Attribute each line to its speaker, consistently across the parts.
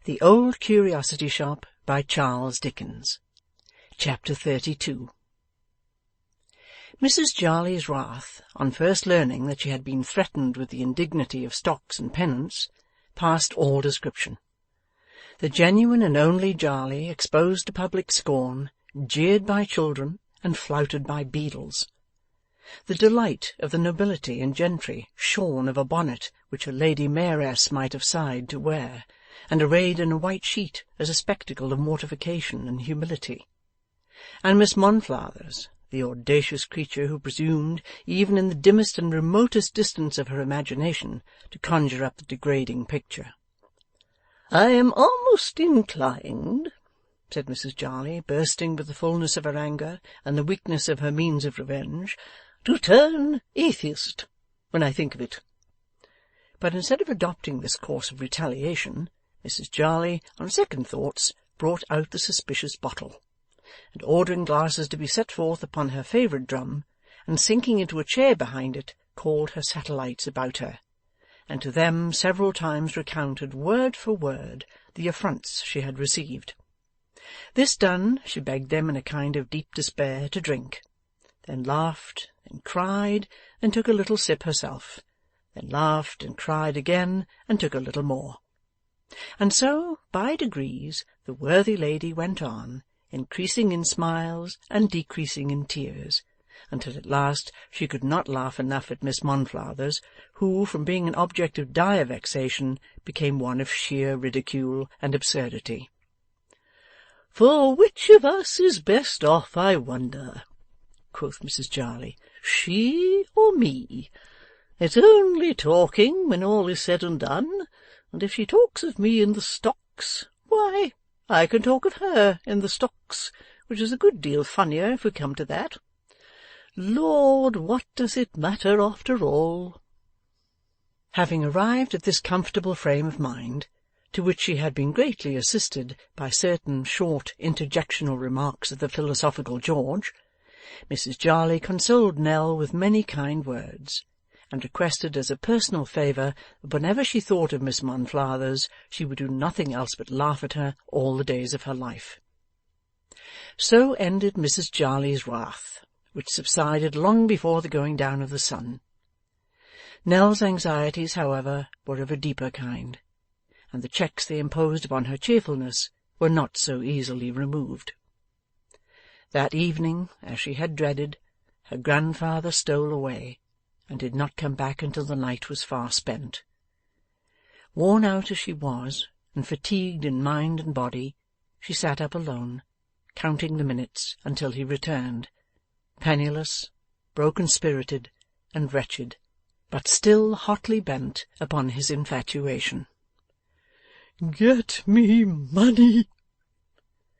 Speaker 1: The Old Curiosity Shop by Charles Dickens. Chapter 32. Mrs. Jarley's wrath, on first learning that she had been threatened with the indignity of stocks and penance, passed all description. The genuine and only Jarley, exposed to public scorn, jeered by children, and flouted by beadles. The delight of the nobility and gentry, shorn of a bonnet which a lady mayoress might have sighed to wear, and arrayed in a white sheet as a spectacle of mortification and humility. And Miss Monflathers, the audacious creature who presumed, even in the dimmest and remotest distance of her imagination, to conjure up the degrading picture. "I am almost inclined," said Mrs. Jarley, bursting with the fullness of her anger and the weakness of her means of revenge, "to turn atheist, when I think of it." But instead of adopting this course of retaliation, Mrs. Jarley, on second thoughts, brought out the suspicious bottle, and ordering glasses to be set forth upon her favourite drum, and sinking into a chair behind it, called her satellites about her, and to them several times recounted, word for word, the affronts she had received. This done, she begged them, in a kind of deep despair, to drink, then laughed, then cried, and took a little sip herself, then laughed and cried again, and took a little more. And so, by degrees, the worthy lady went on, increasing in smiles and decreasing in tears, until at last she could not laugh enough at Miss Monflathers, who, from being an object of dire vexation, became one of sheer ridicule and absurdity. "For which of us is best off, I wonder?" quoth Mrs. Jarley. "She or me? It's only talking, when all is said and done, and if she talks of me in the stocks, why, I can talk of her in the stocks, which is a good deal funnier if we come to that. Lord, what does it matter after all?" Having arrived at this comfortable frame of mind, to which she had been greatly assisted by certain short interjectional remarks of the philosophical George, Mrs. Jarley consoled Nell with many kind words, and requested as a personal favour that whenever she thought of Miss Monflathers she would do nothing else but laugh at her all the days of her life. So ended Mrs. Jarley's wrath, which subsided long before the going down of the sun. Nell's anxieties, however, were of a deeper kind, and the checks they imposed upon her cheerfulness were not so easily removed. That evening, as she had dreaded, her grandfather stole away, and did not come back until the night was far spent. Worn out as she was, and fatigued in mind and body, she sat up alone, counting the minutes until he returned, penniless, broken-spirited, and wretched, but still hotly bent upon his infatuation. "Get me money,"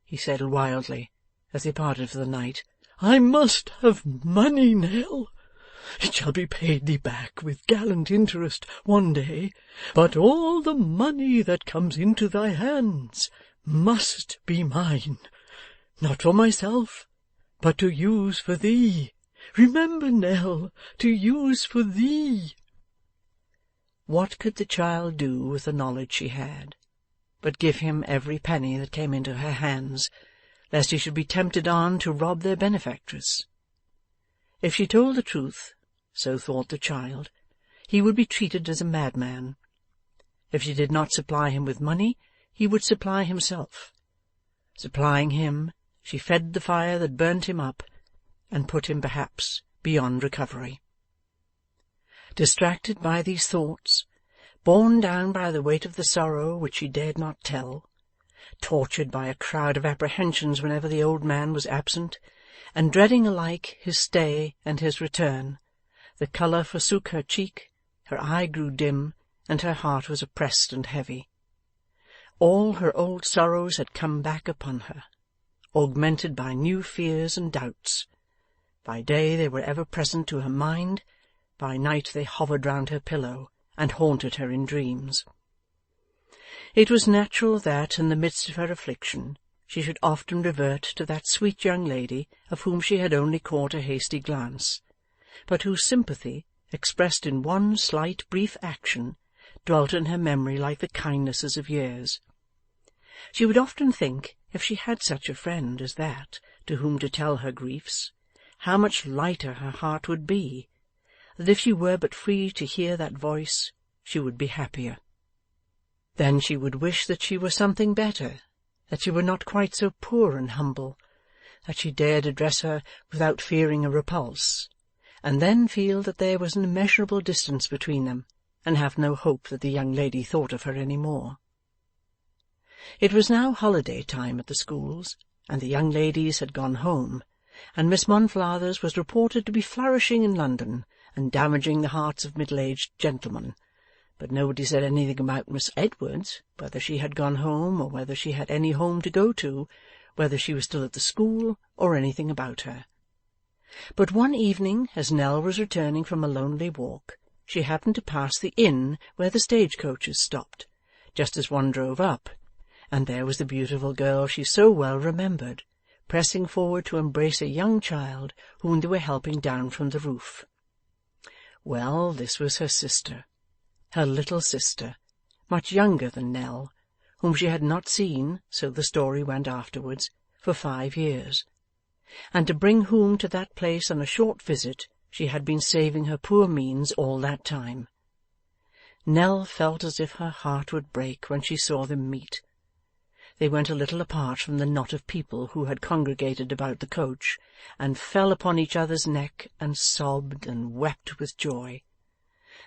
Speaker 1: he said wildly, as they parted for the night. "I must have money, Nell. It shall be paid thee back with gallant interest one day, but all the money that comes into thy hands must be mine, not for myself, but to use for thee. Remember, Nell, to use for thee." What could the child do with the knowledge she had, but give him every penny that came into her hands, lest he should be tempted on to rob their benefactress? If she told the truth, so thought the child, he would be treated as a madman. If she did not supply him with money, he would supply himself. Supplying him, she fed the fire that burnt him up, and put him perhaps beyond recovery. Distracted by these thoughts, borne down by the weight of the sorrow which she dared not tell, tortured by a crowd of apprehensions whenever the old man was absent, and dreading alike his stay and his return, the colour forsook her cheek, her eye grew dim, and her heart was oppressed and heavy. All her old sorrows had come back upon her, augmented by new fears and doubts. By day they were ever present to her mind, by night they hovered round her pillow, and haunted her in dreams. It was natural that, in the midst of her affliction, she should often revert to that sweet young lady of whom she had only caught a hasty glance, but whose sympathy, expressed in one slight brief action, dwelt in her memory like the kindnesses of years. She would often think, if she had such a friend as that to whom to tell her griefs, how much lighter her heart would be, that if she were but free to hear that voice, she would be happier. Then she would wish that she were something better, that she were not quite so poor and humble, that she dared address her without fearing a repulse, and then feel that there was an immeasurable distance between them, and have no hope that the young lady thought of her any more. It was now holiday time at the schools, and the young ladies had gone home, and Miss Monflathers was reported to be flourishing in London, and damaging the hearts of middle-aged gentlemen, but nobody said anything about Miss Edwards, whether she had gone home, or whether she had any home to go to, whether she was still at the school, or anything about her. But one evening, as Nell was returning from a lonely walk, she happened to pass the inn where the stage-coaches stopped, just as one drove up, and there was the beautiful girl she so well remembered, pressing forward to embrace a young child whom they were helping down from the roof. Well, this was her sister, her little sister, much younger than Nell, whom she had not seen, so the story went afterwards, for 5 years, and to bring whom to that place on a short visit she had been saving her poor means all that time. Nell felt as if her heart would break when she saw them meet. They went a little apart from the knot of people who had congregated about the coach, and fell upon each other's neck, and sobbed and wept with joy.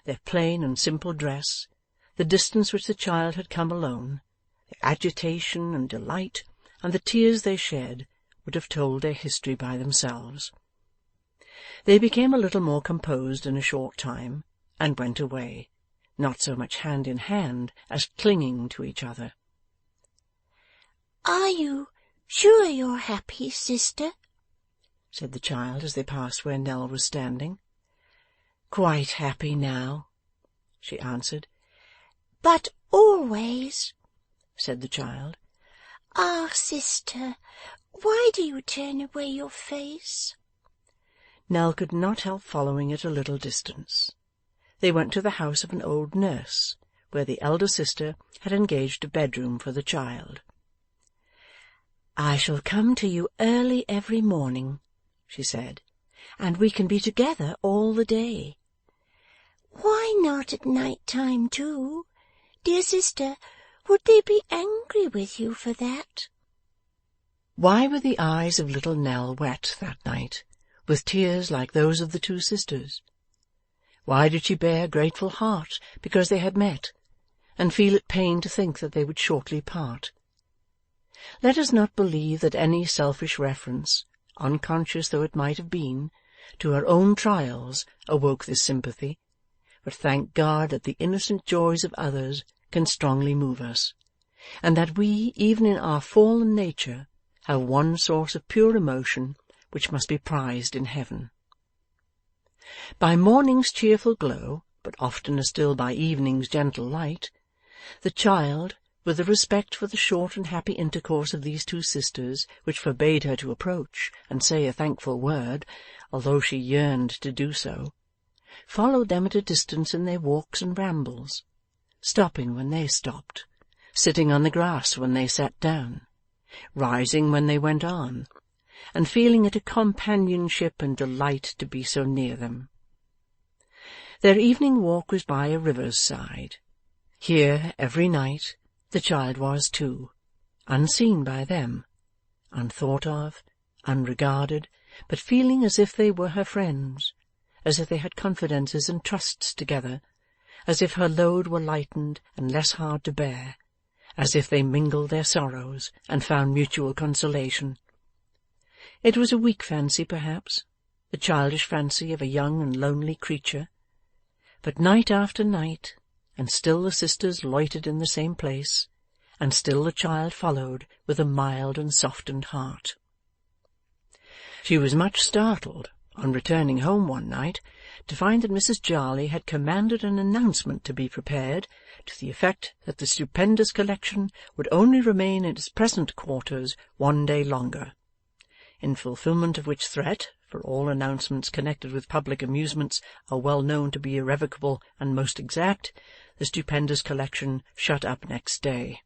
Speaker 1: Their plain and simple dress, the distance which the child had come alone, their agitation and delight, and the tears they shed, would have told their history by themselves. They became a little more composed in a short time, and went away, not so much hand in hand as clinging to each other.
Speaker 2: "Are you sure you're happy, sister?"
Speaker 1: said the child as they passed where Nell was standing. "Quite happy now," she answered.
Speaker 2: "But always?"
Speaker 1: said the child.
Speaker 2: "Ah, sister, why do you turn away your face?"
Speaker 1: Nell could not help following it a little distance. They went to the house of an old nurse, where the elder sister had engaged a bedroom for the child. "I shall come to you early every morning," she said, "and we can be together all the day."
Speaker 2: "Why not at night-time too? Dear sister, would they be angry with you for that?"
Speaker 1: Why were the eyes of little Nell wet that night, with tears like those of the two sisters? Why did she bear a grateful heart because they had met, and feel it pain to think that they would shortly part? Let us not believe that any selfish reference, unconscious though it might have been, to her own trials awoke this sympathy, but thank God that the innocent joys of others can strongly move us, and that we, even in our fallen nature, have one source of pure emotion which must be prized in heaven. By morning's cheerful glow, but oftener still by evening's gentle light, the child, with a respect for the short and happy intercourse of these two sisters which forbade her to approach and say a thankful word, although she yearned to do so, followed them at a distance in their walks and rambles, stopping when they stopped, sitting on the grass when they sat down, rising when they went on, and feeling it a companionship and delight to be so near them. Their evening walk was by a river's side. Here, every night, the child was too, unseen by them, unthought of, unregarded, but feeling as if they were her friends, as if they had confidences and trusts together, as if her load were lightened and less hard to bear, as if they mingled their sorrows and found mutual consolation. It was a weak fancy, perhaps, the childish fancy of a young and lonely creature, but night after night, and still the sisters loitered in the same place, and still the child followed with a mild and softened heart. She was much startled, on returning home one night, to find that Mrs. Jarley had commanded an announcement to be prepared, to the effect that the stupendous collection would only remain in its present quarters 1 day longer, in fulfilment of which threat, for all announcements connected with public amusements are well known to be irrevocable and most exact, the stupendous collection shut up next day.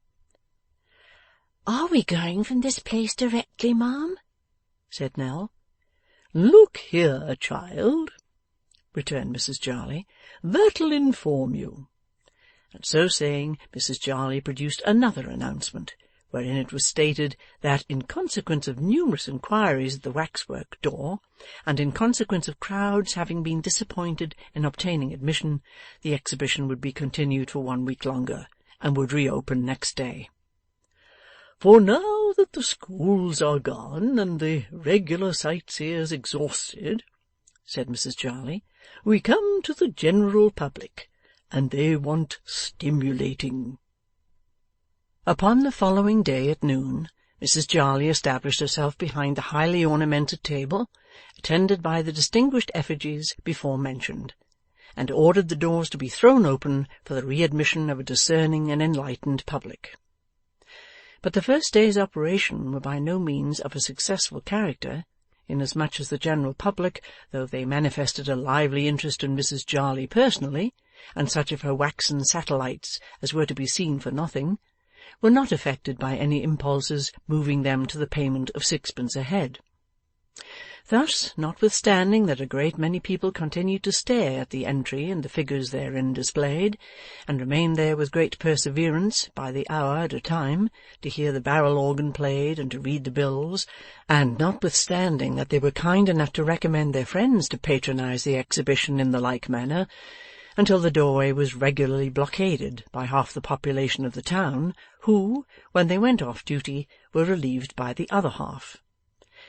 Speaker 2: Are we going from this place directly, ma'am?
Speaker 1: said Nell.
Speaker 3: Look here, child, returned Mrs. Jarley. That'll inform you.
Speaker 1: And so saying, Mrs. Jarley produced another announcement, wherein it was stated that in consequence of numerous inquiries at the waxwork door, and in consequence of crowds having been disappointed in obtaining admission, the exhibition would be continued for 1 week longer, and would reopen next day.
Speaker 3: For now that the schools are gone, and the regular sightseers exhausted, said Mrs. Jarley, we come to the general public, and they want stimulating.
Speaker 1: Upon the following day at noon, Mrs. Jarley established herself behind the highly ornamented table, attended by the distinguished effigies before mentioned, and ordered the doors to be thrown open for the readmission of a discerning and enlightened public. But the first day's operation were by no means of a successful character, inasmuch as the general public, though they manifested a lively interest in Mrs. Jarley personally, and such of her waxen satellites as were to be seen for nothing, were not affected by any impulses moving them to the payment of 6pence a head. Thus, notwithstanding that a great many people continued to stare at the entry and the figures therein displayed, and remained there with great perseverance by the hour at a time, to hear the barrel organ played and to read the bills, and notwithstanding that they were kind enough to recommend their friends to patronize the exhibition in the like manner, until the doorway was regularly blockaded by half the population of the town, who, when they went off duty, were relieved by the other half,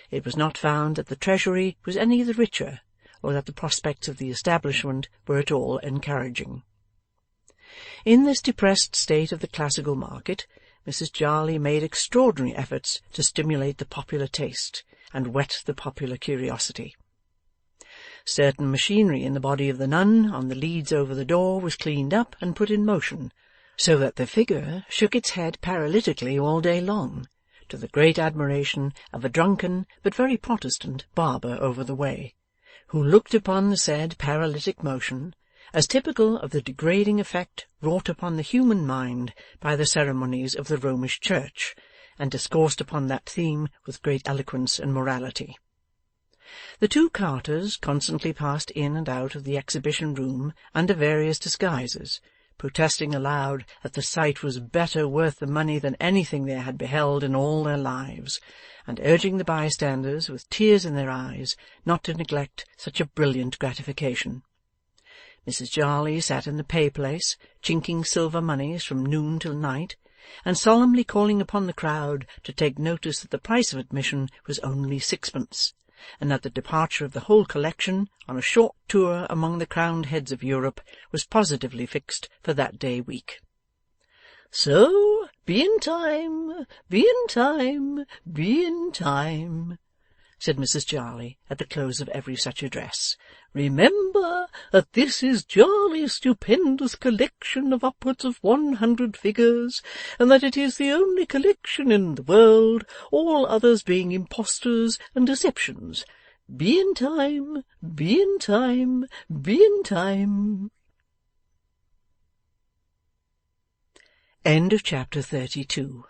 Speaker 1: it was not found that the Treasury was any the richer, or that the prospects of the establishment were at all encouraging. In this depressed state of the classical market, Mrs. Jarley made extraordinary efforts to stimulate the popular taste and whet the popular curiosity. Certain machinery in the body of the nun on the leads over the door was cleaned up and put in motion, so that the figure shook its head paralytically all day long, to the great admiration of a drunken but very Protestant barber over the way, who looked upon the said paralytic motion as typical of the degrading effect wrought upon the human mind by the ceremonies of the Romish Church, and discoursed upon that theme with great eloquence and morality. The two carters constantly passed in and out of the exhibition room under various disguises, protesting aloud that the sight was better worth the money than anything they had beheld in all their lives, and urging the bystanders, with tears in their eyes, not to neglect such a brilliant gratification. Mrs. Jarley sat in the pay-place, chinking silver moneys from noon till night, and solemnly calling upon the crowd to take notice that the price of admission was only 6pence, and that the departure of the whole collection on a short tour among the crowned heads of Europe was positively fixed for that day week.
Speaker 3: So, be in time, be in time, be in time, said Mrs. Jarley at the close of every such address. Remember that this is Jarley's stupendous collection of upwards of 100 figures, and that it is the only collection in the world, all others being impostors and deceptions. Be in time, be in time, be in time.
Speaker 1: End of chapter 32.